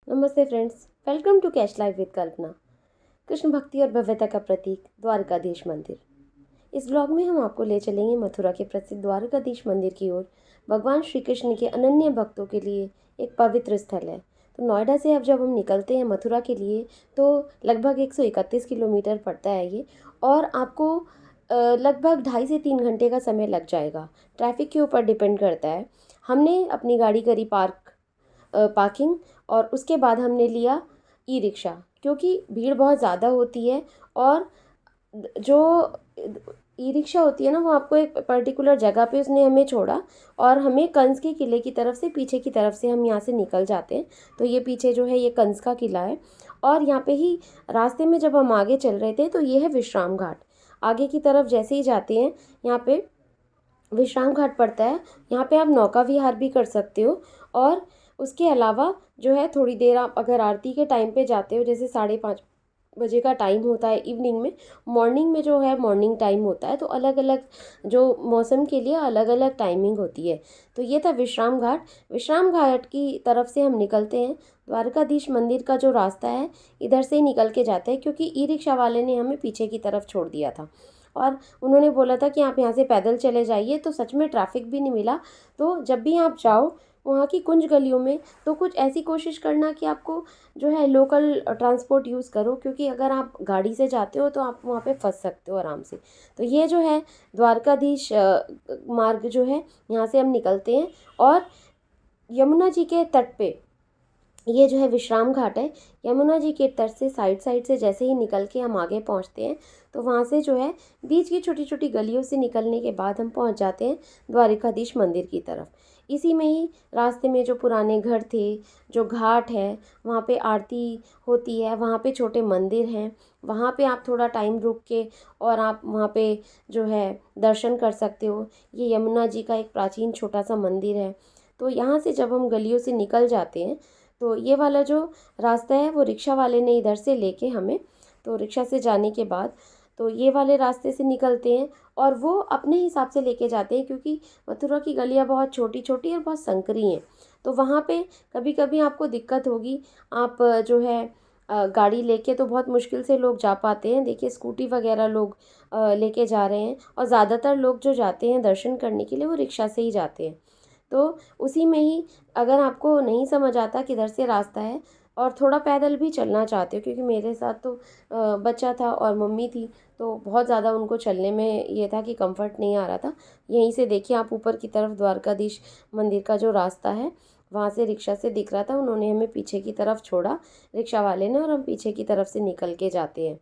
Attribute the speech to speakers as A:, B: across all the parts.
A: नमस्ते friends, welcome to cash life with Kalpana. Krishna भक्ति और भव्यता का प्रतीक द्वारकाधीश मंदिर। इस ब्लॉग में हम आपको ले चलेंगे मथुरा के प्रसिद्ध द्वारकाधीश मंदिर की ओर। भगवान श्री कृष्ण के अनन्य भक्तों के लिए एक पवित्र स्थल है। तो नोएडा से अब जब हम निकलते हैं मथुरा के लिए तो लगभग 131 किलोमीटर पड़ता है ये, और आपको लगभग 2.5 से 3 घंटे का समय लग जाएगा। ट्रैफिक के ऊपर डिपेंड करता है। हमने अपनी गाड़ी करी पार्किंग, और उसके बाद हमने लिया ई रिक्शा, क्योंकि भीड़ बहुत ज़्यादा होती है। और जो ई रिक्शा होती है ना, वो आपको एक पर्टिकुलर जगह पे उसने हमें छोड़ा, और हमें कंस के किले की तरफ से, पीछे की तरफ से हम यहाँ से निकल जाते हैं। तो ये पीछे जो है ये कंस का किला है, और यहाँ पे ही रास्ते में जब हम आगे चल रहे थे तो ये है विश्राम घाट। आगे की तरफ जैसे ही जाते हैं यहाँ पे विश्राम घाट पड़ता है। यहाँ पे आप नौका विहार भी कर सकते हो। और उसके अलावा जो है, थोड़ी देर आप अगर आरती के टाइम पे जाते हो, जैसे 5:30 बजे का टाइम होता है इवनिंग में, मॉर्निंग में जो है मॉर्निंग टाइम होता है, तो अलग अलग जो मौसम के लिए अलग अलग टाइमिंग होती है। तो ये था विश्राम घाट। विश्राम घाट की तरफ से हम निकलते हैं। द्वारकाधीश मंदिर का जो रास्ता है इधर से ही निकल के जाते हैं, क्योंकि ई रिक्शा वाले ने हमें पीछे की तरफ छोड़ दिया था, और उन्होंने बोला था कि आप यहाँ से पैदल चले जाइए, तो सच में ट्रैफिक भी नहीं मिला। तो जब भी आप जाओ वहाँ की कुंज गलियों में, तो कुछ ऐसी कोशिश करना कि आपको जो है लोकल ट्रांसपोर्ट यूज़ करो, क्योंकि अगर आप गाड़ी से जाते हो तो आप वहाँ पे फंस सकते हो आराम से। तो ये जो है द्वारकाधीश मार्ग जो है, यहाँ से हम निकलते हैं, और यमुना जी के तट पे ये जो है विश्राम घाट है। यमुना जी के तट से साइड साइड से जैसे ही निकल के हम आगे पहुंचते हैं, तो वहाँ से जो है बीच की छोटी छोटी गलियों से निकलने के बाद हम पहुंच जाते हैं द्वारकाधीश मंदिर की तरफ। इसी में ही रास्ते में जो पुराने घर थे, जो घाट है, वहाँ पे आरती होती है, वहाँ पे छोटे मंदिर हैं, वहाँ पे आप थोड़ा टाइम रुक के और आप वहाँ पे जो है दर्शन कर सकते हो। ये यमुना जी का एक प्राचीन छोटा सा मंदिर है। तो यहाँ से जब हम गलियों से निकल जाते हैं, तो ये वाला जो रास्ता है वो रिक्शा वाले ने इधर से लेके हमें, तो रिक्शा से जाने के बाद तो ये वाले रास्ते से निकलते हैं, और वो अपने हिसाब से लेके जाते हैं, क्योंकि मथुरा की गलियाँ बहुत छोटी छोटी और बहुत संकरी हैं। तो वहाँ पे कभी कभी आपको दिक्कत होगी। आप जो है गाड़ी लेके तो बहुत मुश्किल से लोग जा पाते हैं। देखिए स्कूटी वगैरह लोग लेके जा रहे हैं, और ज़्यादातर लोग जो जाते हैं दर्शन करने के लिए वो रिक्शा से ही जाते हैं। तो उसी में ही, अगर आपको नहीं समझ आता किधर से रास्ता है और थोड़ा पैदल भी चलना चाहते हो, क्योंकि मेरे साथ तो बच्चा था और मम्मी थी, तो बहुत ज़्यादा उनको चलने में ये था कि कंफर्ट नहीं आ रहा था। यहीं से देखिए आप ऊपर की तरफ द्वारकाधीश मंदिर का जो रास्ता है, वहाँ से रिक्शा से दिख रहा था। उन्होंने हमें पीछे की तरफ छोड़ा, रिक्शा वाले ने, और हम पीछे की तरफ से निकल के जाते हैं।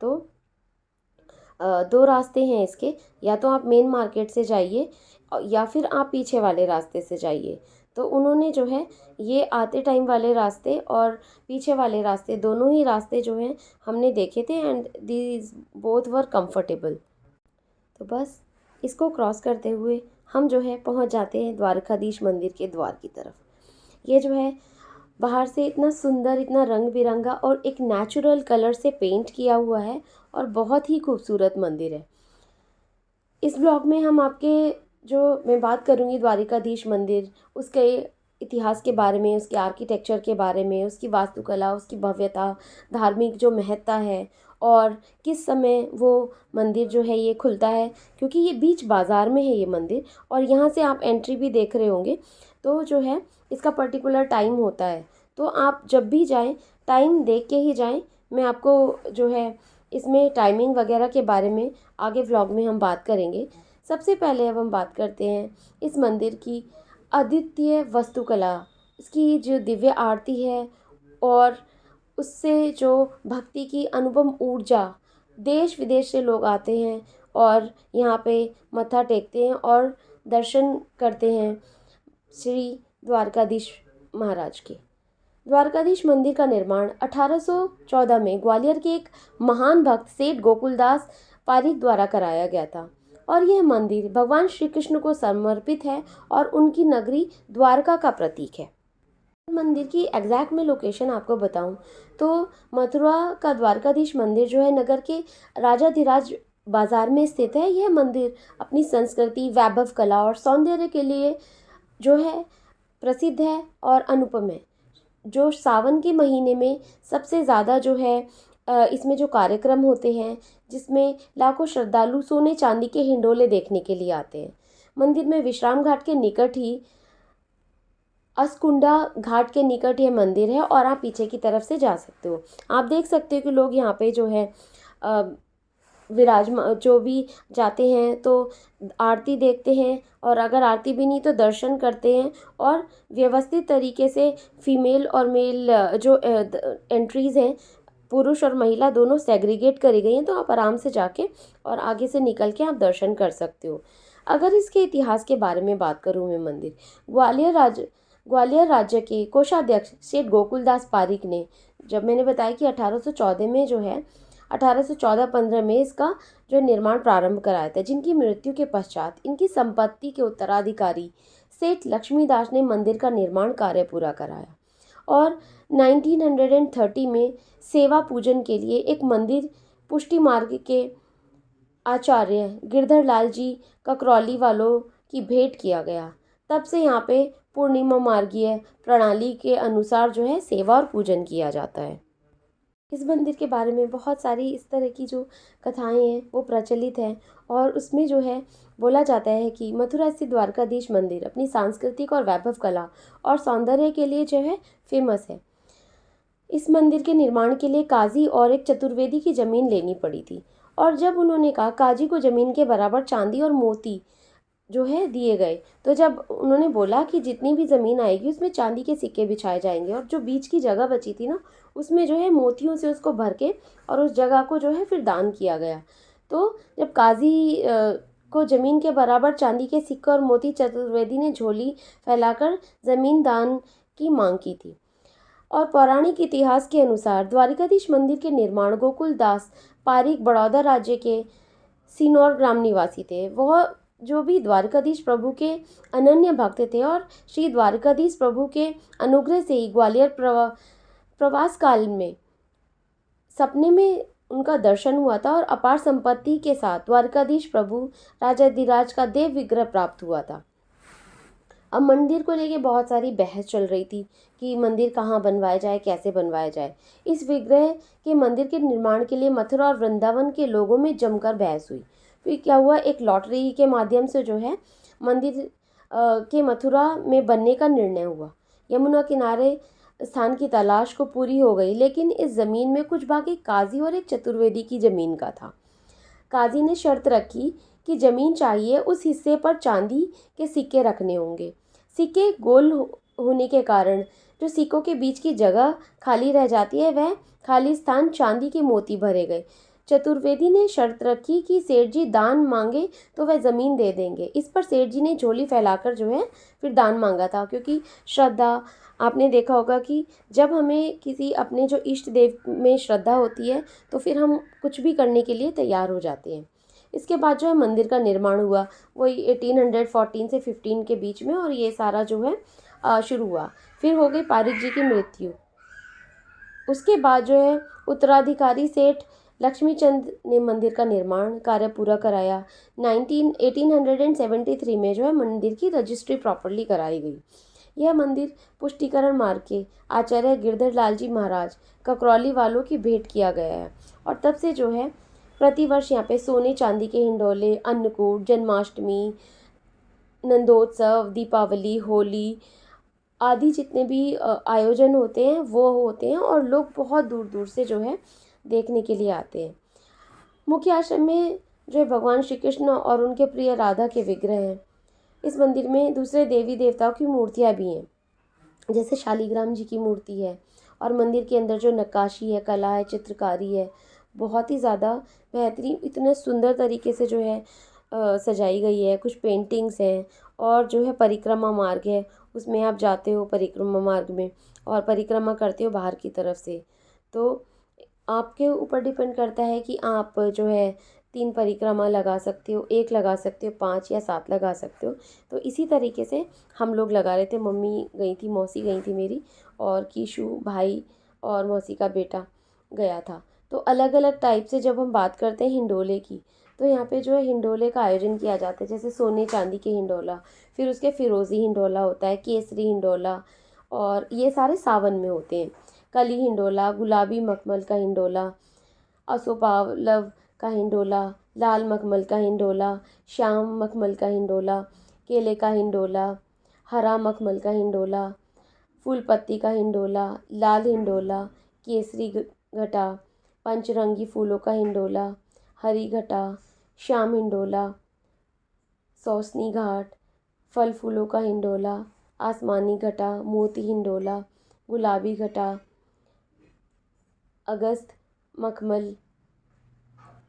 A: तो दो रास्ते हैं इसके, या तो आप मेन मार्केट से जाइए या फिर आप पीछे वाले रास्ते से जाइए। तो उन्होंने जो है ये आते टाइम वाले रास्ते और पीछे वाले रास्ते, दोनों ही रास्ते जो हैं हमने देखे थे, and these both were comfortable. तो बस इसको क्रॉस करते हुए हम जो है पहुंच जाते हैं द्वारकाधीश मंदिर के द्वार की तरफ। ये जो है बाहर से इतना सुंदर, इतना रंग बिरंगा और एक नेचुरल कलर से पेंट किया हुआ है, और बहुत ही खूबसूरत मंदिर है। इस ब्लॉग में हम आपके, जो मैं बात करूँगी द्वारिकाधीश मंदिर, उसके इतिहास के बारे में, उसके आर्किटेक्चर के बारे में, उसकी वास्तुकला, उसकी भव्यता, धार्मिक जो महत्ता है, और किस समय वो मंदिर जो है ये खुलता है, क्योंकि ये बीच बाज़ार में है ये मंदिर, और यहाँ से आप एंट्री भी देख रहे होंगे। तो जो है इसका पर्टिकुलर टाइम होता है, तो आप जब भी जाएं टाइम देख के ही जाएं। मैं आपको जो है इसमें टाइमिंग वगैरह के बारे में आगे व्लॉग में हम बात करेंगे। सबसे पहले अब हम बात करते हैं इस मंदिर की अद्वितीय वास्तुकला, इसकी जो दिव्य आरती है, और उससे जो भक्ति की अनुपम ऊर्जा, देश विदेश से लोग आते हैं और यहाँ पे मत्था टेकते हैं और दर्शन करते हैं श्री द्वारकाधीश महाराज के। द्वारकाधीश मंदिर का निर्माण 1814 में ग्वालियर के एक महान भक्त सेठ गोकुलदास पारीक द्वारा कराया गया था, और यह मंदिर भगवान श्री कृष्ण को समर्पित है और उनकी नगरी द्वारका का प्रतीक है। मंदिर की एग्जैक्ट मैं लोकेशन आपको बताऊं तो मथुरा का द्वारकाधीश मंदिर जो है नगर के राजाधिराज बाजार में स्थित है। यह मंदिर अपनी संस्कृति, वैभव, कला और सौंदर्य के लिए जो है प्रसिद्ध है और अनुपम है। जो सावन के महीने में सबसे ज़्यादा जो है इसमें जो कार्यक्रम होते हैं, जिसमें लाखों श्रद्धालु सोने चांदी के हिंडोले देखने के लिए आते हैं। मंदिर में विश्राम घाट के निकट ही अस्कुंडा घाट के निकट ये मंदिर है और आप पीछे की तरफ से जा सकते हो। आप देख सकते हो कि लोग यहाँ पे जो है विराजमान जो भी जाते हैं तो आरती देखते हैं, और अगर आरती भी नहीं तो दर्शन करते हैं। और व्यवस्थित तरीके से फीमेल और मेल जो एंट्रीज़ हैं, पुरुष और महिला दोनों सेग्रीगेट करी गई हैं, तो आप आराम से जाके और आगे से निकल के आप दर्शन कर सकते हो। अगर इसके इतिहास के बारे में बात करूँ मैं, मंदिर ग्वालियर राज्य के कोषाध्यक्ष सेठ गोकुलदास पारीक ने, जब मैंने बताया कि 1814 में जो है 1814-15 में इसका जो निर्माण प्रारंभ कराया था, जिनकी मृत्यु के पश्चात इनकी संपत्ति के उत्तराधिकारी सेठ लक्ष्मीदास ने मंदिर का निर्माण कार्य पूरा कराया और 1930 में सेवा पूजन के लिए एक मंदिर पुष्टि मार्ग के आचार्य गिरधर लाल जी ककरौली वालों की भेंट किया गया। तब से यहाँ पे पूर्णिमा मार्गीय प्रणाली के अनुसार जो है सेवा और पूजन किया जाता है। इस मंदिर के बारे में बहुत सारी इस तरह की जो कथाएं हैं वो प्रचलित हैं, और उसमें जो है बोला जाता है कि मथुरा स्थित द्वारकाधीश मंदिर अपनी सांस्कृतिक और वैभव कला और सौंदर्य के लिए जो है फेमस है। इस मंदिर के निर्माण के लिए काजी और एक चतुर्वेदी की ज़मीन लेनी पड़ी थी, और जब उन्होंने कहा काजी को ज़मीन के बराबर चांदी और मोती जो है दिए गए, तो जब उन्होंने बोला कि जितनी भी ज़मीन आएगी उसमें चांदी के सिक्के बिछाए जाएंगे, और जो बीच की जगह बची थी ना उसमें जो है मोतियों से उसको भर के और उस जगह को जो है फिर दान किया गया। तो जब काजी को ज़मीन के बराबर चांदी के सिक्के और मोती चतुर्वेदी ने झोली फैलाकर ज़मीन दान की मांग की थी। और पौराणिक इतिहास के अनुसार द्वारिकाधीश मंदिर के निर्माण गोकुलदास पारीक बड़ौदा राज्य के सिनौर ग्राम निवासी थे। वह जो भी द्वारकाधीश प्रभु के अनन्य भक्त थे, और श्री द्वारकाधीश प्रभु के अनुग्रह से ही ग्वालियर प्रवास काल में सपने में उनका दर्शन हुआ था, और अपार संपत्ति के साथ द्वारकाधीश प्रभु राजाधिराज का देव विग्रह प्राप्त हुआ था। अब मंदिर को लेके बहुत सारी बहस चल रही थी कि मंदिर कहाँ बनवाया जाए, कैसे बनवाया जाए। इस विग्रह के मंदिर के निर्माण के लिए मथुरा और वृंदावन के लोगों में जमकर बहस हुई। फिर क्या हुआ, एक लॉटरी के माध्यम से जो है मंदिर के मथुरा में बनने का निर्णय हुआ। यमुना किनारे स्थान की तलाश को पूरी हो गई, लेकिन इस ज़मीन में कुछ भाग एक काजी और एक चतुर्वेदी की ज़मीन का था। काजी ने शर्त रखी कि ज़मीन चाहिए, उस हिस्से पर चांदी के सिक्के रखने होंगे। सिक्के गोल होने के कारण जो सिक्कों के बीच की जगह खाली रह जाती है, वह खाली स्थान चांदी के मोती भरे गए। चतुर्वेदी ने शर्त रखी कि सेठ जी दान मांगे तो वह ज़मीन दे देंगे। इस पर सेठ जी ने झोली फैलाकर जो है फिर दान मांगा था, क्योंकि श्रद्धा, आपने देखा होगा कि जब हमें किसी अपने जो इष्ट देव में श्रद्धा होती है तो फिर हम कुछ भी करने के लिए तैयार हो जाते हैं। इसके बाद जो है मंदिर का निर्माण हुआ, वही 1814 से 15 के बीच में, और ये सारा जो है शुरू हुआ। फिर हो गई पारिक जी की मृत्यु। उसके बाद जो है उत्तराधिकारी सेठ लक्ष्मीचंद ने मंदिर का निर्माण कार्य पूरा कराया। 1873 में जो है मंदिर की रजिस्ट्री प्रॉपर्ली कराई गई। यह मंदिर पुष्टिकरण मार्ग के आचार्य गिरधर लाल जी महाराज ककरौली वालों की भेंट किया गया है, और तब से जो है प्रतिवर्ष यहाँ पे सोने चांदी के हिंडोले, अन्नकूट, जन्माष्टमी, नंदोत्सव, दीपावली, होली आदि जितने भी आयोजन होते हैं वो होते हैं, और लोग बहुत दूर दूर से जो है देखने के लिए आते हैं। मुख्य आश्रम में जो है भगवान श्री कृष्ण और उनके प्रिय राधा के विग्रह हैं। इस मंदिर में दूसरे देवी देवताओं की मूर्तियाँ भी हैं, जैसे शालीग्राम जी की मूर्ति है, और मंदिर के अंदर जो नक्काशी है, कला है, चित्रकारी है, बहुत ही ज़्यादा बेहतरीन, इतने सुंदर तरीके से जो है सजाई गई है। कुछ पेंटिंग्स हैं, और जो है परिक्रमा मार्ग है, उसमें आप जाते हो परिक्रमा मार्ग में और परिक्रमा करते हो बाहर की तरफ से। तो आपके ऊपर डिपेंड करता है कि आप जो है 3 परिक्रमा लगा सकते हो, 1 लगा सकते हो, 5 या 7 लगा सकते हो। तो इसी तरीके से हम लोग लगा रहे थे। मम्मी गई थी, मौसी गई थी मेरी, और कीशु भाई और मौसी का बेटा गया था। तो अलग अलग टाइप से जब हम बात करते हैं हिंडोले की, तो यहाँ पे जो है हिंडोले का आयोजन किया जाता है, जैसे सोने चांदी के हिंडोला, फिर उसके फिरोज़ी हिंडोला होता है, केसरी हिंडोला, और ये सारे सावन में होते हैं। कली हिंडोला, गुलाबी मखमल का हिंडोला, असोपालव का हिंडोला, लाल मखमल का हिंडोला, श्याम मखमल का हिंडोला, केले का हिंडोला, हरा मखमल का हिंडोला, फूल पत्ती का हिंडोला, लाल हिंडोला, केसरी घटा, पंचरंगी फूलों का हिंडोला, हरी घटा, श्याम हिंडोला, सौसनी घाट, फल फूलों का हिंडोला, आसमानी घटा, मोती हिंडोला, गुलाबी घटा, अगस्त मखमल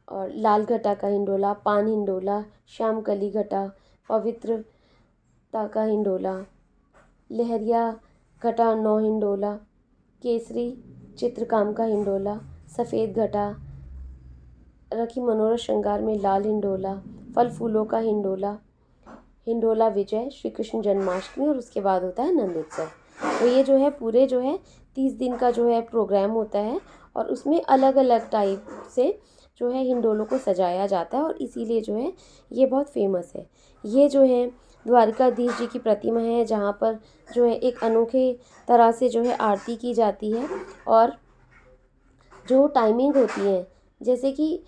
A: और लाल घटा का हिंडोला, पान हिंडोला, श्याम कली घटा, पवित्रता का हिंडोला, लहरिया घटा, नौ हिंडोला, केसरी चित्रकाम का हिंडोला, सफ़ेद घटा, रखी मनोरथ श्रृंगार में लाल हिंडोला, फल फूलों का हिंडोला, हिंडोला विजय, श्री कृष्ण जन्माष्टमी, और उसके बाद होता है नंद उत्सव। तो ये जो है पूरे जो है 30 दिन का जो है प्रोग्राम होता है, और उसमें अलग अलग टाइप से जो है हिंडोलों को सजाया जाता है, और इसीलिए जो है ये बहुत फेमस है। ये जो है द्वारकाधीश जी की प्रतिमा है, जहाँ पर जो है एक अनोखे तरह से जो है आरती की जाती है, और जो टाइमिंग होती है, जैसे कि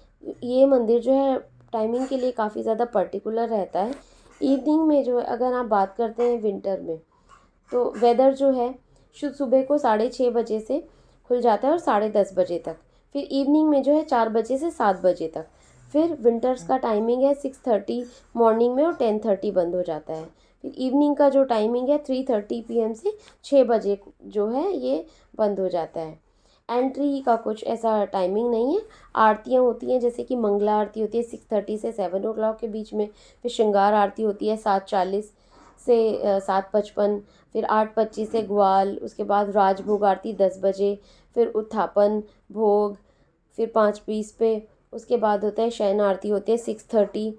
A: ये मंदिर जो है टाइमिंग के लिए काफ़ी ज़्यादा पर्टिकुलर रहता है। इवनिंग में जो है अगर आप बात करते हैं विंटर में, तो वेदर जो है सुबह को 6:30 बजे से खुल जाता है और 10:30 बजे तक, फिर इवनिंग में जो है 4 बजे से 7 बजे तक, फिर विंटर्स का टाइमिंग है 6:30 मॉर्निंग में और 10:30 बंद हो जाता है। फिर इवनिंग का जो टाइमिंग है 3:30 PM से 6 बजे जो है ये बंद हो जाता है। एंट्री का कुछ ऐसा टाइमिंग नहीं है। आरतियाँ होती हैं, जैसे कि मंगला आरती होती है 6:30 से 7 o'clock के बीच में, फिर श्रृंगार आरती होती है 7:40 से 7:55, फिर 8:25 से ग्वाल, उसके बाद राजभोग आरती 10 बजे, फिर उत्थापन भोग, फिर 5:20 पे, उसके बाद होता है शयन आरती होती है 6:30,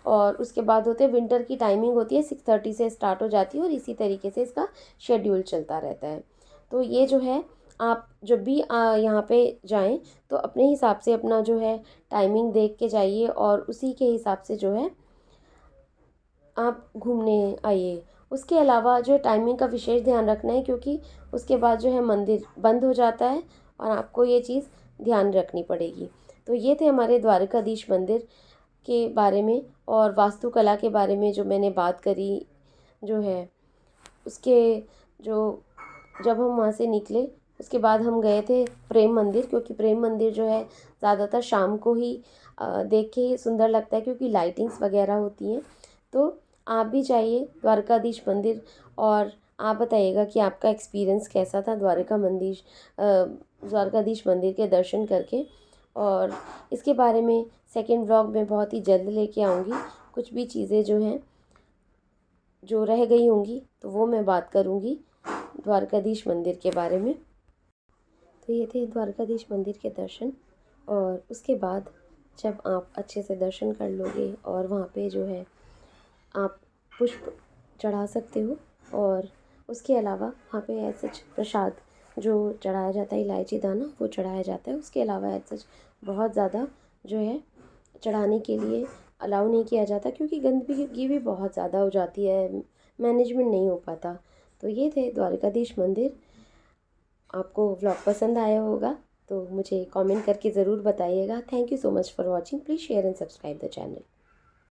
A: और उसके बाद होते हैं विंटर की टाइमिंग होती है 6:30 से स्टार्ट हो जाती है, और इसी तरीके से इसका शेड्यूल चलता रहता है। तो ये जो है आप जब भी यहाँ पे जाएं तो अपने हिसाब से अपना जो है टाइमिंग देख के जाइए, और उसी के हिसाब से जो है आप घूमने आइए। उसके अलावा जो है टाइमिंग का विशेष ध्यान रखना है, क्योंकि उसके बाद जो है मंदिर बंद हो जाता है, और आपको ये चीज़ ध्यान रखनी पड़ेगी। तो ये थे हमारे द्वारकाधीश मंदिर के बारे में, और वास्तुकला के बारे में जो मैंने बात करी जो है उसके जो जब हम वहाँ से निकले उसके बाद हम गए थे प्रेम मंदिर, क्योंकि प्रेम मंदिर जो है ज़्यादातर शाम को ही देख के सुंदर लगता है, क्योंकि लाइटिंग्स वगैरह होती हैं। तो आप भी जाइए द्वारकाधीश मंदिर, और आप बताइएगा कि आपका एक्सपीरियंस कैसा था द्वारकाधीश मंदिर के दर्शन करके। और इसके बारे में सेकंड व्लॉग में बहुत ही जल्द लेके आऊँगी। कुछ भी चीज़ें जो हैं जो रह गई होंगी तो वो मैं बात करूँगी द्वारकाधीश मंदिर के बारे में। तो ये थे द्वारकाधीश मंदिर के दर्शन, और उसके बाद जब आप अच्छे से दर्शन कर लोगे और वहाँ पे जो है आप पुष्प चढ़ा सकते हो, और उसके अलावा वहाँ पे ऐसे प्रसाद जो चढ़ाया जाता है, इलायची दाना, वो चढ़ाया जाता है। उसके अलावा ऐसे बहुत ज़्यादा जो है चढ़ाने के लिए अलाउ नहीं किया जाता, क्योंकि गंदगी भी बहुत ज़्यादा हो जाती है, मैनेजमेंट नहीं हो पाता। तो ये थे द्वारकाधीश मंदिर। आपको व्लॉग पसंद आया होगा तो मुझे कमेंट करके ज़रूर बताइएगा। Thank you so much for watching. Please share and subscribe the channel.